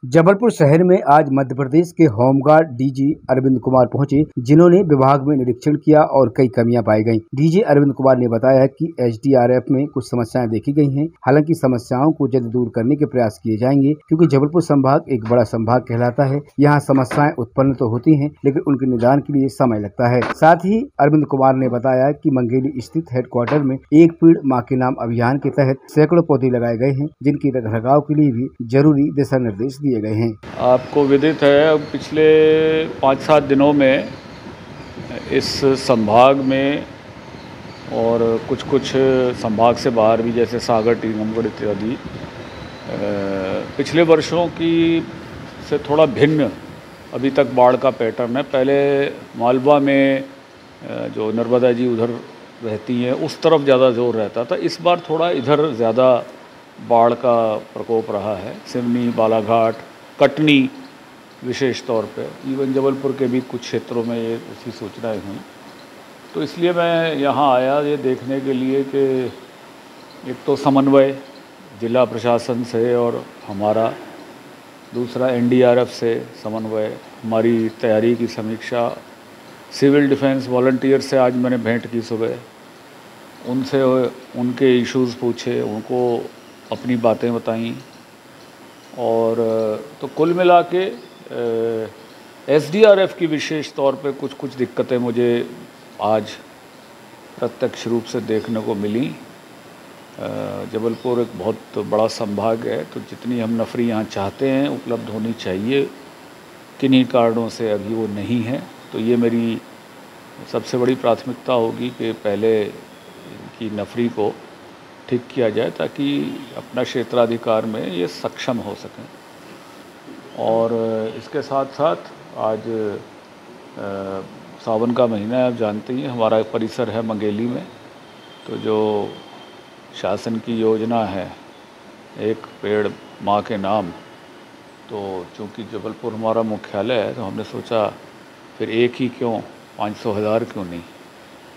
जबलपुर शहर में आज मध्य प्रदेश के होमगार्ड डीजी अरविंद कुमार पहुंचे, जिन्होंने विभाग में निरीक्षण किया और कई कमियां पाई गईं। डीजी अरविंद कुमार ने बताया कि एसडीआरएफ में कुछ समस्याएं देखी गई हैं। हालांकि समस्याओं को जल्द दूर करने के प्रयास किए जाएंगे, क्योंकि जबलपुर संभाग एक बड़ा संभाग कहलाता है। यहाँ समस्याएं उत्पन्न तो होती हैं, लेकिन उनके निदान के लिए समय लगता है। साथ ही अरविंद कुमार ने बताया कि मंगेली स्थित हेडक्वार्टर में एक पेड़ माँ के नाम अभियान के तहत सैकड़ों पौधे लगाए गए हैं, जिनकी रखरखाव के लिए भी जरूरी दिशा निर्देश दिए गए हैं। आपको विदित है, पिछले 5-7 दिनों में इस संभाग में और कुछ संभाग से बाहर भी, जैसे सागर, टीकमगढ़ इत्यादि, पिछले वर्षों की से थोड़ा भिन्न अभी तक बाढ़ का पैटर्न है। पहले मालवा में जो नर्मदा जी उधर रहती हैं, उस तरफ ज़्यादा जोर रहता था। इस बार थोड़ा इधर ज़्यादा बाढ़ का प्रकोप रहा है। सिवनी, बालाघाट, कटनी विशेष तौर पे, इवन जबलपुर के भी कुछ क्षेत्रों में ये ऐसी सूचनाएं हुई। तो इसलिए मैं यहाँ आया ये देखने के लिए कि एक तो समन्वय जिला प्रशासन से और हमारा, दूसरा एनडीआरएफ से समन्वय, हमारी तैयारी की समीक्षा, सिविल डिफेंस वॉलंटियर से आज मैंने भेंट की सुबह, उनसे उनके इश्यूज़ पूछे, उनको अपनी बातें बताईं। और तो कुल मिला के एसडीआरएफ की विशेष तौर पे कुछ दिक्कतें मुझे आज प्रत्यक्ष रूप से देखने को मिली। जबलपुर एक बहुत बड़ा संभाग है, तो जितनी हम नफरी यहाँ चाहते हैं उपलब्ध होनी चाहिए, किन्हीं कारणों से अभी वो नहीं है। तो ये मेरी सबसे बड़ी प्राथमिकता होगी कि पहले की नफरी को ठीक किया जाए, ताकि अपना क्षेत्राधिकार में ये सक्षम हो सकें। और इसके साथ साथ आज सावन का महीना है, आप जानते ही, हमारा परिसर है मंगेली में। तो जो शासन की योजना है एक पेड़ माँ के नाम, तो चूँकि जबलपुर हमारा मुख्यालय है, तो हमने सोचा फिर एक ही क्यों, 500,000 क्यों नहीं।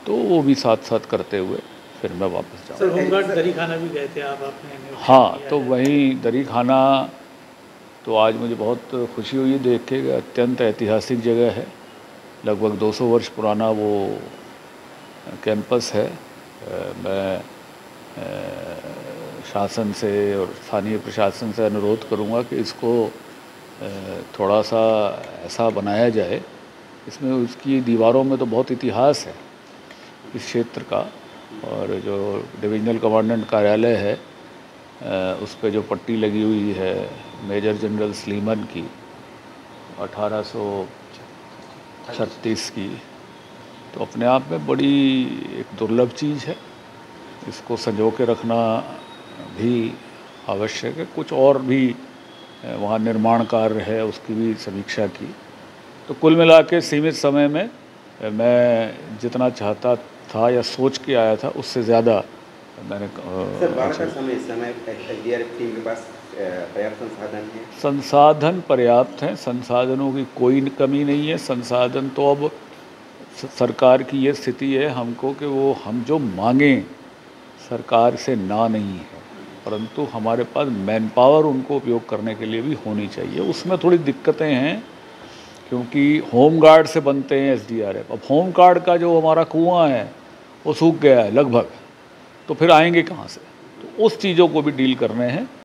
तो वो भी साथ साथ करते हुए फिर मैं वापस जाऊँ। सर, होमगार्ड दरी खाना भी गए थे आपने? हाँ, तो वहीं दरी खाना, तो आज मुझे बहुत खुशी हुई देख के। अत्यंत ऐतिहासिक जगह है, लगभग 200 वर्ष पुराना वो कैंपस है। मैं शासन से और स्थानीय प्रशासन से अनुरोध करूँगा कि इसको थोड़ा सा ऐसा बनाया जाए, इसमें उसकी दीवारों में तो बहुत इतिहास है इस क्षेत्र का। और जो डिविजनल कमांडेंट कार्यालय है, उस पे जो पट्टी लगी हुई है मेजर जनरल स्लीमन की 1836 की, तो अपने आप में बड़ी एक दुर्लभ चीज़ है। इसको संजो के रखना भी आवश्यक है। कुछ और भी वहाँ निर्माण कार्य है, उसकी भी समीक्षा की। तो कुल मिला के सीमित समय में मैं जितना चाहता था या सोच के आया था, उससे ज़्यादा मैंने एसडीआरएफ टीम के पास पर्याप्त संसाधन है? संसाधन पर्याप्त हैं, संसाधनों की कोई कमी नहीं है। संसाधन तो अब सरकार की ये स्थिति है हमको कि वो हम जो मांगें सरकार से ना नहीं है, परंतु हमारे पास मैन पावर उनको उपयोग करने के लिए भी होनी चाहिए। उसमें थोड़ी दिक्कतें हैं, क्योंकि होमगार्ड से बनते हैं एसडीआरएफ। अब होमगार्ड का जो हमारा कुआं है वो सूख गया है लगभग, तो फिर आएंगे कहाँ से? तो उस चीज़ों को भी डील करने हैं।